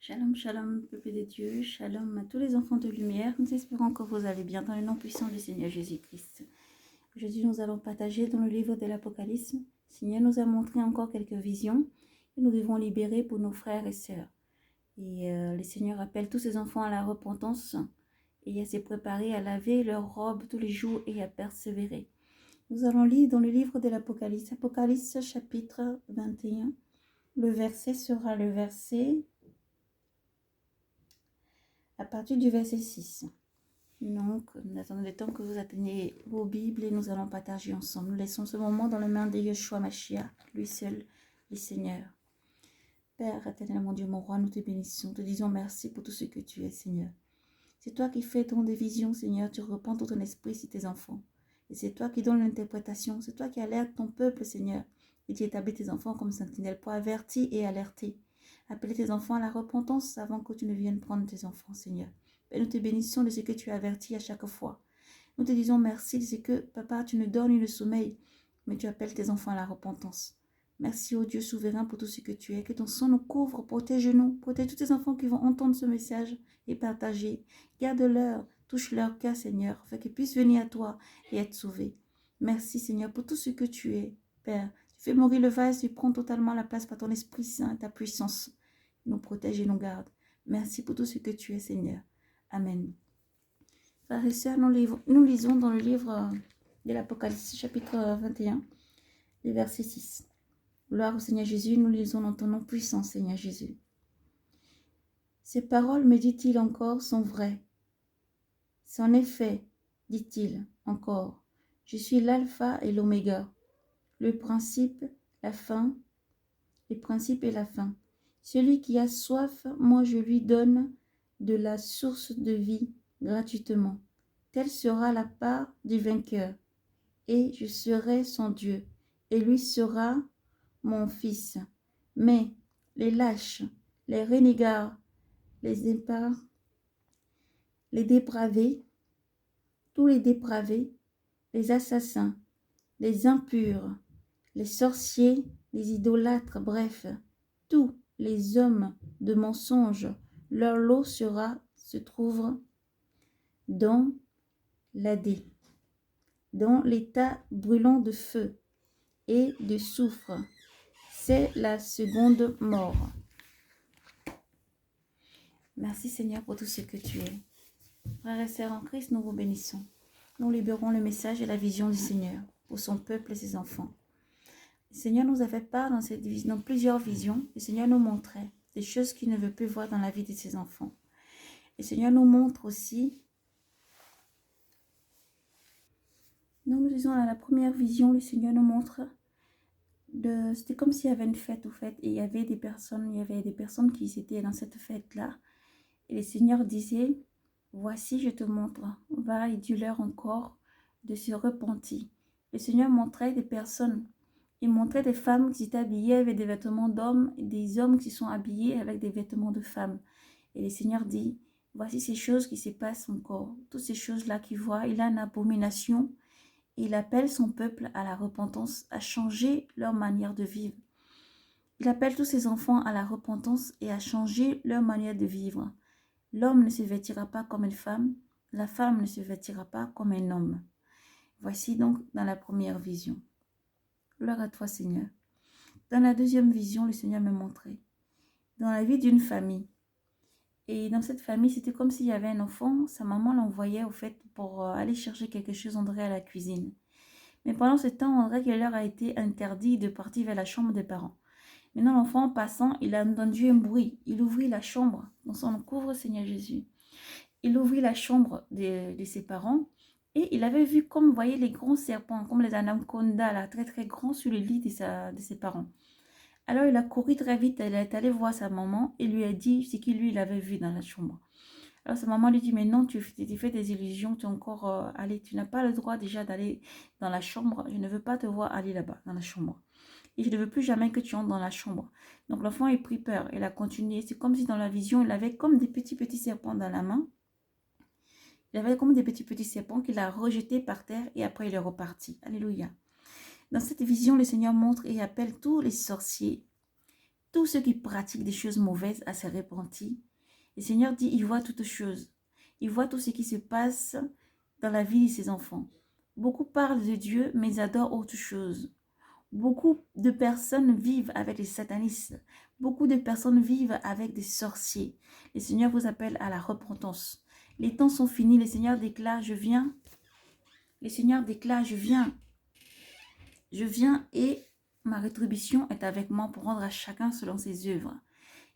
Shalom, shalom, peuple de Dieu, shalom à tous les enfants de lumière. Nous espérons que vous allez bien dans le nom puissant du Seigneur Jésus-Christ. Aujourd'hui, nous allons partager dans le livre de l'Apocalypse. Le Seigneur nous a montré encore quelques visions que nous devons libérer pour nos frères et sœurs. Et le Seigneur appelle tous ses enfants à la repentance et à se préparer à laver leurs robes tous les jours et à persévérer. Nous allons lire dans le livre de l'Apocalypse, Apocalypse chapitre 21. Le verset sera le verset à partir du verset 6. Donc, nous attendons le temps que vous atteignez vos Bibles et nous allons partager ensemble. Nous laissons ce moment dans les mains de Yeshua Mashiach, lui seul, le Seigneur. Père éternel, mon Dieu, mon roi, nous te bénissons, te disons merci pour tout ce que tu es, Seigneur. C'est toi qui fais ton des visions, Seigneur, tu reprends tout ton esprit sur tes enfants. Et c'est toi qui donnes l'interprétation, c'est toi qui alertes ton peuple, Seigneur. Et tu établis tes enfants comme sentinelles pour avertir et alerter. Appeler tes enfants à la repentance avant que tu ne viennes prendre tes enfants, Seigneur. Et nous te bénissons de ce que tu avertis à chaque fois. Nous te disons merci de ce que, Papa, tu ne donnes ni le sommeil, mais tu appelles tes enfants à la repentance. Merci, ô Dieu souverain, pour tout ce que tu es. Que ton sang nous couvre, protège-nous, protège tous tes enfants qui vont entendre ce message et partager. Garde-leur, touche leur cœur, Seigneur, afin qu'ils puissent venir à toi et être sauvés. Merci, Seigneur, pour tout ce que tu es, Père. Tu fais mourir le vase, tu prends totalement la place par ton Esprit Saint, ta puissance. Nous protège et nous garde. Merci pour tout ce que tu es, Seigneur. Amen. Frères et sœurs, nous lisons dans le livre de l'Apocalypse, chapitre 21, le verset 6. Gloire au Seigneur Jésus, nous lisons dans ton nom puissant, Seigneur Jésus. Ces paroles, me dit-il encore, sont vraies. C'est en effet, dit-il encore, je suis l'alpha et l'oméga, le principe, la fin, le principe et la fin. Celui qui a soif, moi je lui donne de la source de vie gratuitement. Telle sera la part du vainqueur, et je serai son Dieu, et lui sera mon fils. Mais les lâches, les renégats, les épars, les dépravés, tous les dépravés, les assassins, les impurs, les sorciers, les idolâtres, bref, tous les hommes de mensonge, leur lot se trouve dans l'Hadès, dans l'état brûlant de feu et de soufre. C'est la seconde mort. Merci Seigneur pour tout ce que tu es. Frères et sœurs en Christ, nous vous bénissons. Nous libérons le message et la vision du Seigneur pour son peuple et ses enfants. Le Seigneur nous a fait part dans plusieurs visions. Le Seigneur nous montrait des choses qu'il ne veut plus voir dans la vie de ses enfants. Le Seigneur nous montre aussi. Nous disons à la première vision, le Seigneur nous montre. C'était comme s'il y avait une fête, et il y avait des personnes qui étaient dans cette fête-là. Et le Seigneur disait, voici, je te montre, va et dis-leur encore de se repentir. Le Seigneur montrait des personnes. Il montrait des femmes qui étaient habillées avec des vêtements d'hommes et des hommes qui sont habillés avec des vêtements de femmes. Et le Seigneur dit, voici ces choses qui se passent encore. Toutes ces choses-là qu'il voit, il a une abomination. Il appelle son peuple à la repentance, à changer leur manière de vivre. Il appelle tous ses enfants à la repentance et à changer leur manière de vivre. L'homme ne se vêtira pas comme une femme, la femme ne se vêtira pas comme un homme. Voici donc dans la première vision. Gloire à toi, Seigneur. Dans la deuxième vision, le Seigneur me montrait. Dans la vie d'une famille. Et dans cette famille, c'était comme s'il y avait un enfant. Sa maman l'envoyait pour aller chercher quelque chose, on dirait, à la cuisine. Mais pendant ce temps, on dirait qu'il leur a été interdit de partir vers la chambre des parents. Maintenant, l'enfant, en passant, il a entendu un bruit. Il ouvrit la chambre. Dans son couvre, Seigneur Jésus. Il ouvrit la chambre de ses parents. Et il avait vu, comme vous voyez, les grands serpents, comme les anacondas, là, très très grands sur le lit de ses parents. Alors, il a couru très vite. Il est allé voir sa maman et lui a dit ce qu'il lui avait vu dans la chambre. Alors, sa maman lui dit, mais non, tu fais des illusions, tu es encore allé, tu n'as pas le droit déjà d'aller dans la chambre. Je ne veux pas te voir aller là-bas, dans la chambre. Et je ne veux plus jamais que tu entres dans la chambre. Donc, l'enfant a pris peur. Il a continué. C'est comme si dans la vision, il avait comme des petits serpents dans la main. Il avait comme des petits serpents qu'il a rejetés par terre et après il est reparti. Alléluia. Dans cette vision, le Seigneur montre et appelle tous les sorciers, Tous ceux qui pratiquent des choses mauvaises à se repentir. Le Seigneur dit, il voit toutes choses. Il voit tout ce qui se passe dans la vie de ses enfants. Beaucoup parlent de Dieu, mais ils adorent autre chose. Beaucoup de personnes vivent avec les satanistes. Beaucoup de personnes vivent avec des sorciers. Le Seigneur vous appelle à la repentance. Les temps sont finis. Le Seigneur déclare, je viens. Le Seigneur déclare, je viens. Je viens et ma rétribution est avec moi pour rendre à chacun selon ses œuvres.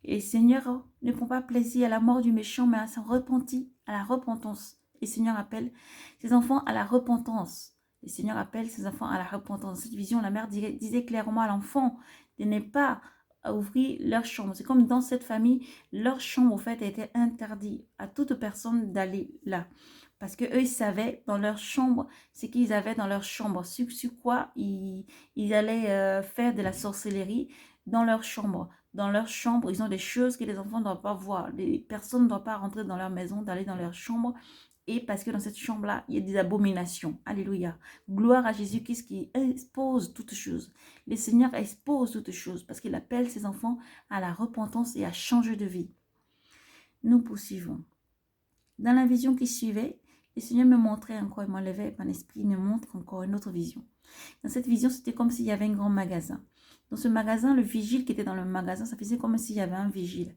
Et le Seigneur ne prend pas plaisir à la mort du méchant, mais à son repenti, à la repentance. Le Seigneur appelle ses enfants à la repentance. Le Seigneur appelle ses enfants à la repentance. Dans cette vision, la mère disait clairement à l'enfant de ne pas ouvrir leur chambre. C'est comme dans cette famille, leur chambre, au fait, a été interdit à toute personne d'aller là. Parce qu'eux, ils savaient dans leur chambre ce qu'ils avaient dans leur chambre. Sur quoi ils allaient faire de la sorcellerie dans leur chambre. Dans leur chambre, ils ont des choses que les enfants ne doivent pas voir. Les personnes ne doivent pas rentrer dans leur maison, d'aller dans leur chambre. Et parce que dans cette chambre-là, il y a des abominations. Alléluia. Gloire à Jésus-Christ qui expose toutes choses. Le Seigneur expose toutes choses parce qu'il appelle ses enfants à la repentance et à changer de vie. Nous poursuivons. Dans la vision qui suivait, le Seigneur me montrait encore, il m'enlevait mon esprit, il me montre encore une autre vision. Dans cette vision, c'était comme s'il y avait un grand magasin. Dans ce magasin, le vigile qui était dans le magasin, ça faisait comme s'il y avait un vigile.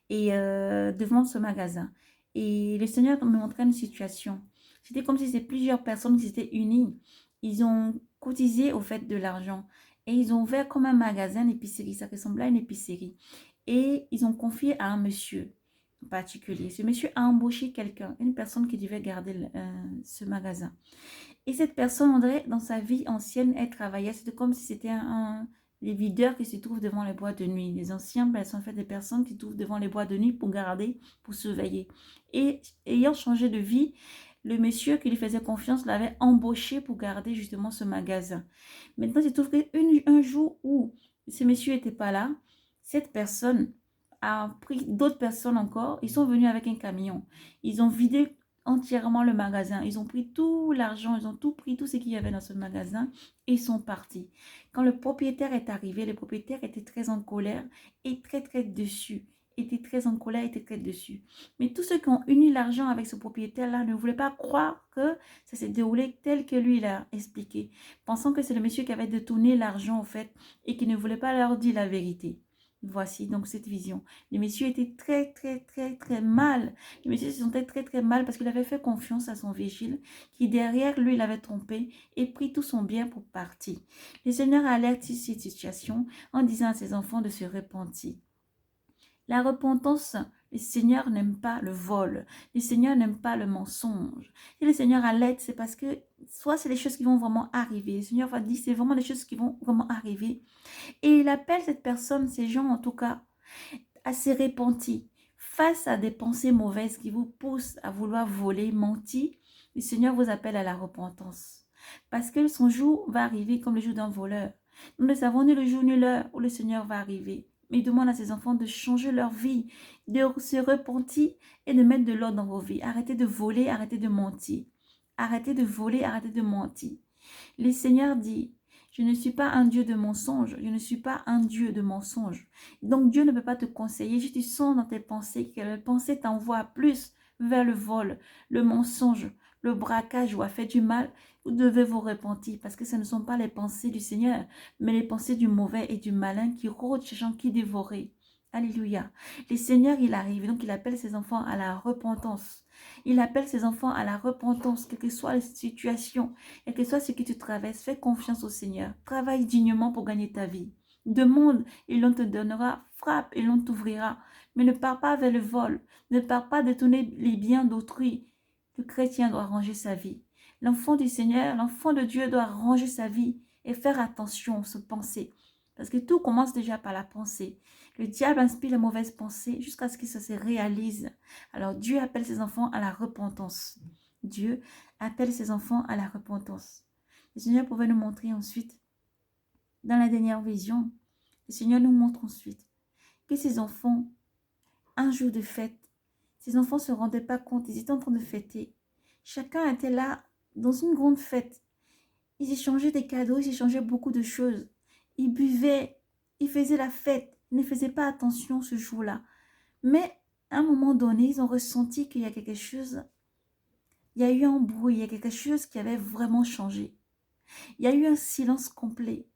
Et devant ce magasin. Et le Seigneur me montrait une situation. C'était comme si c'était plusieurs personnes qui s'étaient unies. Ils ont cotisé au fait de l'argent. Et ils ont ouvert comme un magasin, une épicerie. Ça ressemblait à une épicerie. Et ils ont confié à un monsieur en particulier. Ce monsieur a embauché quelqu'un, une personne qui devait garder ce magasin. Et cette personne, on dirait, dans sa vie ancienne, elle travaillait. C'était comme si c'était les videurs qui se trouvent devant les boîtes de nuit. Les anciens, elles sont en fait des personnes qui se trouvent devant les boîtes de nuit pour garder, pour surveiller. Et ayant changé de vie, le monsieur qui lui faisait confiance l'avait embauché pour garder justement ce magasin. Maintenant, il se trouve qu'un jour où ce monsieur n'était pas là, cette personne a pris d'autres personnes encore. Ils sont venus avec un camion. Ils ont vidé entièrement le magasin. Ils ont pris tout l'argent, ils ont tout pris, tout ce qu'il y avait dans ce magasin et ils sont partis. Quand le propriétaire est arrivé, le propriétaire était très en colère et très déçu. Était très en colère, était très déçu. Mais tous ceux qui ont uni l'argent avec ce propriétaire-là ne voulaient pas croire que ça s'est déroulé tel que lui l'a expliqué, pensant que c'est le monsieur qui avait détourné l'argent en fait et qui ne voulait pas leur dire la vérité. Voici donc cette vision. Le monsieur était très mal. Le monsieur se sentait très mal parce qu'il avait fait confiance à son vigile qui derrière lui l'avait trompé et pris tout son bien pour partir. Le Seigneur a alerté cette situation en disant à ses enfants de se repentir. La repentance, le Seigneur n'aime pas le vol. Le Seigneur n'aime pas le mensonge. Et le Seigneur alerte, c'est parce que soit c'est des choses qui vont vraiment arriver. Le Seigneur va dire c'est vraiment des choses qui vont vraiment arriver. Et il appelle cette personne, ces gens en tout cas, à se repentir. Face à des pensées mauvaises qui vous poussent à vouloir voler, mentir, le Seigneur vous appelle à la repentance. Parce que son jour va arriver comme le jour d'un voleur. Nous ne savons ni le jour ni l'heure où le Seigneur va arriver. Mais il demande à ses enfants de changer leur vie, de se repentir et de mettre de l'ordre dans vos vies. Arrêtez de voler, arrêtez de mentir. Arrêtez de voler, arrêtez de mentir. Le Seigneur dit, je ne suis pas un Dieu de mensonge, je ne suis pas un Dieu de mensonge. Donc Dieu ne peut pas te conseiller, si tu sens dans tes pensées que les pensées t'envoient plus vers le vol, le mensonge, le braquage ou à faire du mal, vous devez vous repentir parce que ce ne sont pas les pensées du Seigneur, mais les pensées du mauvais et du malin qui rôdent chez gens qui dévorent. Alléluia. Le Seigneur, il arrive, donc il appelle ses enfants à la repentance. Il appelle ses enfants à la repentance, quelle que soit la situation, quel que soit ce que tu traverses. Fais confiance au Seigneur. Travaille dignement pour gagner ta vie. Demande et l'on te donnera. Frappe et l'on t'ouvrira. Mais ne pars pas vers le vol. Ne pars pas détourner les biens d'autrui. Le chrétien doit ranger sa vie. L'enfant du Seigneur, l'enfant de Dieu doit ranger sa vie et faire attention à ses pensées. Parce que tout commence déjà par la pensée. Le diable inspire les mauvaises pensées jusqu'à ce que ça se réalise. Alors Dieu appelle ses enfants à la repentance. Dieu appelle ses enfants à la repentance. Le Seigneur pouvait nous montrer ensuite, dans la dernière vision, le Seigneur nous montre ensuite que ses enfants, un jour de fête, ses enfants ne se rendaient pas compte, ils étaient en train de fêter. Chacun était là dans une grande fête. Ils échangeaient des cadeaux, ils échangeaient beaucoup de choses. Ils buvaient, ils faisaient la fête. Ils ne faisaient pas attention ce jour-là. Mais à un moment donné, ils ont ressenti qu'il y a quelque chose, il y a eu un bruit, il y a quelque chose qui avait vraiment changé. Il y a eu un silence complet.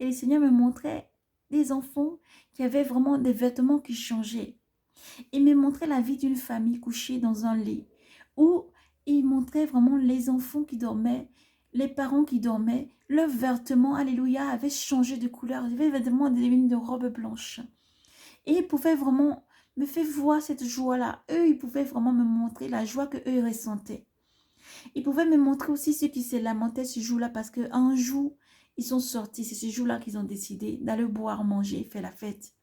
Et le Seigneur me montrait des enfants qui avaient vraiment des vêtements qui changeaient. Il me montrait la vie d'une famille couchée dans un lit, où il montrait vraiment les enfants qui dormaient, les parents qui dormaient, leurs vêtements, alléluia, avaient changé de couleur, ils avaient vêtements de robe blanche. Et ils pouvaient vraiment me faire voir cette joie-là. Eux, ils pouvaient vraiment me montrer la joie qu'eux ils ressentaient. Ils pouvaient me montrer aussi ceux qui se lamentaient ce jour-là parce qu'un jour, ils sont sortis. C'est ce jour-là qu'ils ont décidé d'aller boire, manger, faire la fête.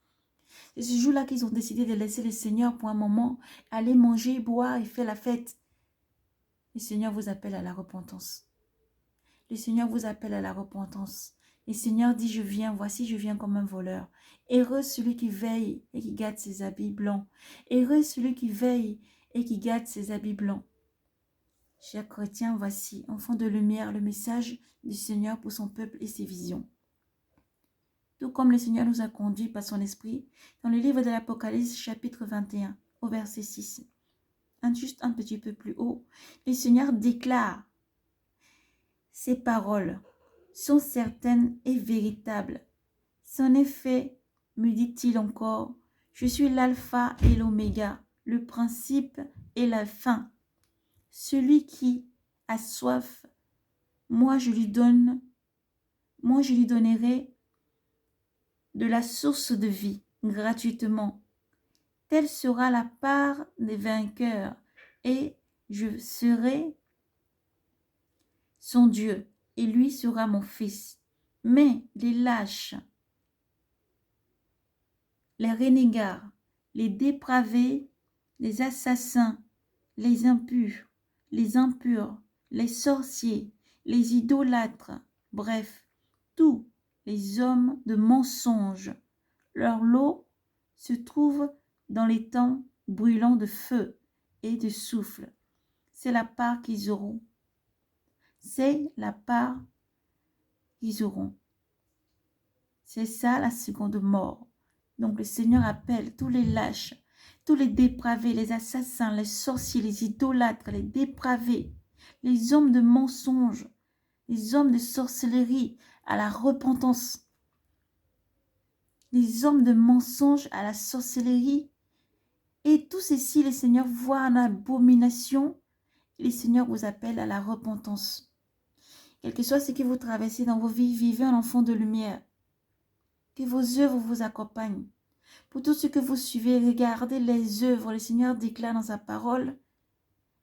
C'est ce jour-là qu'ils ont décidé de laisser le Seigneur pour un moment, aller manger, boire et faire la fête. Le Seigneur vous appelle à la repentance. Le Seigneur vous appelle à la repentance. Le Seigneur dit, je viens, voici, je viens comme un voleur. Heureux celui qui veille et qui garde ses habits blancs. Heureux celui qui veille et qui garde ses habits blancs. Chers chrétiens, voici, enfants de lumière, le message du Seigneur pour son peuple et ses visions. Tout comme le Seigneur nous a conduits par son esprit, dans le livre de l'Apocalypse, chapitre 21, au verset 6. Juste un petit peu plus haut, le Seigneur déclare, ces paroles sont certaines et véritables. En effet, me dit-il encore, je suis l'alpha et l'oméga, le principe et la fin. Celui qui a soif, moi je lui donnerai de la source de vie gratuitement. Telle sera la part des vainqueurs, et je serai son Dieu, et lui sera mon fils. Mais les lâches, les renégats, les dépravés, les assassins, les impurs, les sorciers, les idolâtres, bref, tous les hommes de mensonge, leur lot se trouve dans les temps brûlants de feu et de souffle. C'est la part qu'ils auront. C'est la part qu'ils auront. C'est ça la seconde mort. Donc le Seigneur appelle tous les lâches, tous les dépravés, les assassins, les sorciers, les idolâtres, les dépravés, les hommes de mensonge, les hommes de sorcellerie à la repentance. Les hommes de mensonge à la sorcellerie. Et tout ceci, le Seigneur voit en abomination. Le Seigneur vous appelle à la repentance. Quel que soit ce que vous traversez dans vos vies, vivez un enfant de lumière. Que vos œuvres vous accompagnent. Pour tout ce que vous suivez, regardez les œuvres. Le Seigneur déclare dans sa parole,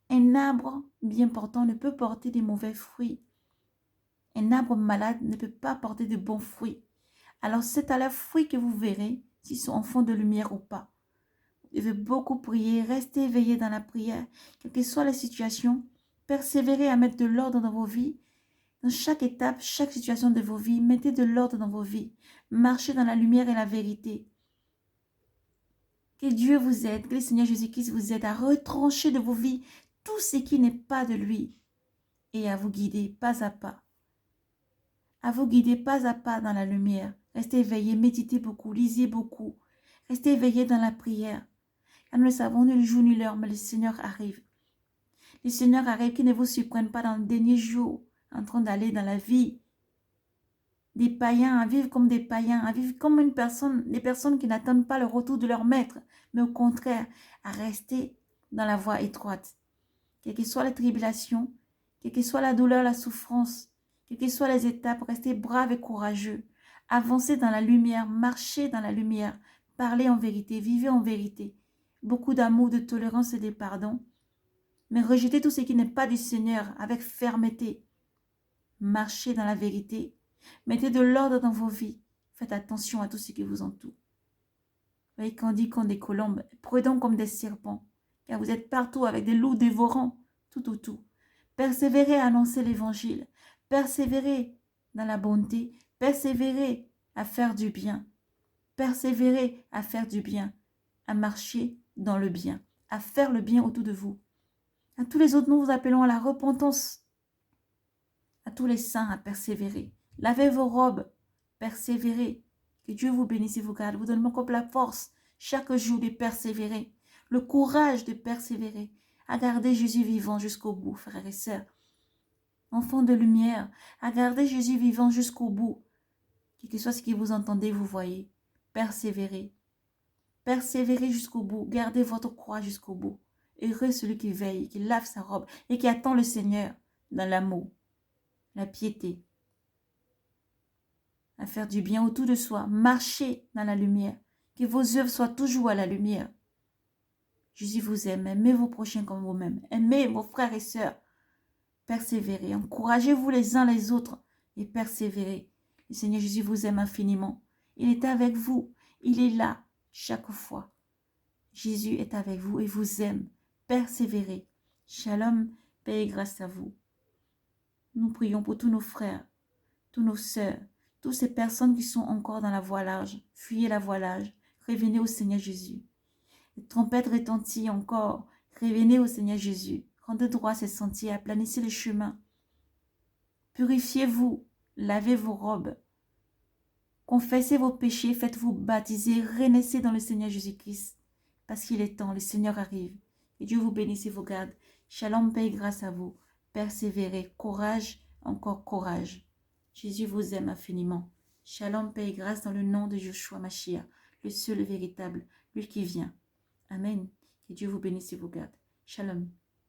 un arbre bien portant ne peut porter de mauvais fruits. Un arbre malade ne peut pas porter de bons fruits. Alors c'est à leurs fruits que vous verrez s'ils sont enfants de lumière ou pas. Vous devez beaucoup prier, rester éveillé dans la prière, quelle que soit la situation. Persévérez à mettre de l'ordre dans vos vies. Dans chaque étape, chaque situation de vos vies, mettez de l'ordre dans vos vies. Marchez dans la lumière et la vérité. Que Dieu vous aide, que le Seigneur Jésus-Christ vous aide à retrancher de vos vies tout ce qui n'est pas de lui et à vous guider pas à pas. À vous guider pas à pas dans la lumière. Restez éveillés, méditez beaucoup, lisez beaucoup. Restez éveillés dans la prière. Car nous ne savons ni le jour ni l'heure, mais le Seigneur arrive. Le Seigneur arrive, qui ne vous surprenne pas dans le dernier jour, en train d'aller dans la vie des païens, à vivre comme des païens, à vivre comme des personnes qui n'attendent pas le retour de leur maître, mais au contraire, à rester dans la voie étroite. Quelle que soit la tribulation, quelle que soit la douleur, la souffrance, quelles que soient les étapes, restez braves et courageux. Avancez dans la lumière, marchez dans la lumière, parlez en vérité, vivez en vérité. Beaucoup d'amour, de tolérance et de pardon. Mais rejetez tout ce qui n'est pas du Seigneur avec fermeté. Marchez dans la vérité. Mettez de l'ordre dans vos vies. Faites attention à tout ce qui vous entoure. Vous voyez, quand on dit comme des colombes, prudents comme des serpents, car vous êtes partout avec des loups dévorants, tout autour. Persévérez à annoncer l'évangile. Persévérez dans la bonté. Persévérez à faire du bien. Persévérez à faire du bien. À marcher dans le bien. À faire le bien autour de vous. À tous les autres, nous vous appelons à la repentance. À tous les saints à persévérer. Lavez vos robes. Persévérez. Que Dieu vous bénisse et vous garde. Vous donne encore la force chaque jour de persévérer. Le courage de persévérer. À garder Jésus vivant jusqu'au bout, frères et sœurs. Enfants de lumière, à garder Jésus vivant jusqu'au bout. Quel que soit ce que vous entendez, vous voyez. Persévérez. Persévérez jusqu'au bout. Gardez votre croix jusqu'au bout. Heureux celui qui veille, qui lave sa robe et qui attend le Seigneur dans l'amour, la piété, à faire du bien autour de soi. Marchez dans la lumière. Que vos œuvres soient toujours à la lumière. Jésus vous aime. Aimez vos prochains comme vous-même. Aimez vos frères et sœurs. Persévérez. Encouragez-vous les uns les autres et persévérez. Le Seigneur Jésus vous aime infiniment. Il est avec vous. Il est là chaque fois. Jésus est avec vous et vous aime. Persévérez. Shalom, paix et grâce à vous. Nous prions pour tous nos frères, tous nos sœurs, toutes ces personnes qui sont encore dans la voie large. Fuyez la voie large. Revenez au Seigneur Jésus. Les trompettes retentissent encore. Revenez au Seigneur Jésus. Rendez droit ces sentiers, aplanissez les chemins. Purifiez-vous, lavez vos robes. Confessez vos péchés, faites-vous baptiser, renaissez dans le Seigneur Jésus-Christ. Parce qu'il est temps, le Seigneur arrive. Que Dieu vous bénisse et vous garde. Shalom, paix et grâce à vous. Persévérez, courage, encore courage. Jésus vous aime infiniment. Shalom, paix et grâce dans le nom de Joshua Mashiach, le seul et véritable, lui qui vient. Amen. Que Dieu vous bénisse et vous garde. Shalom.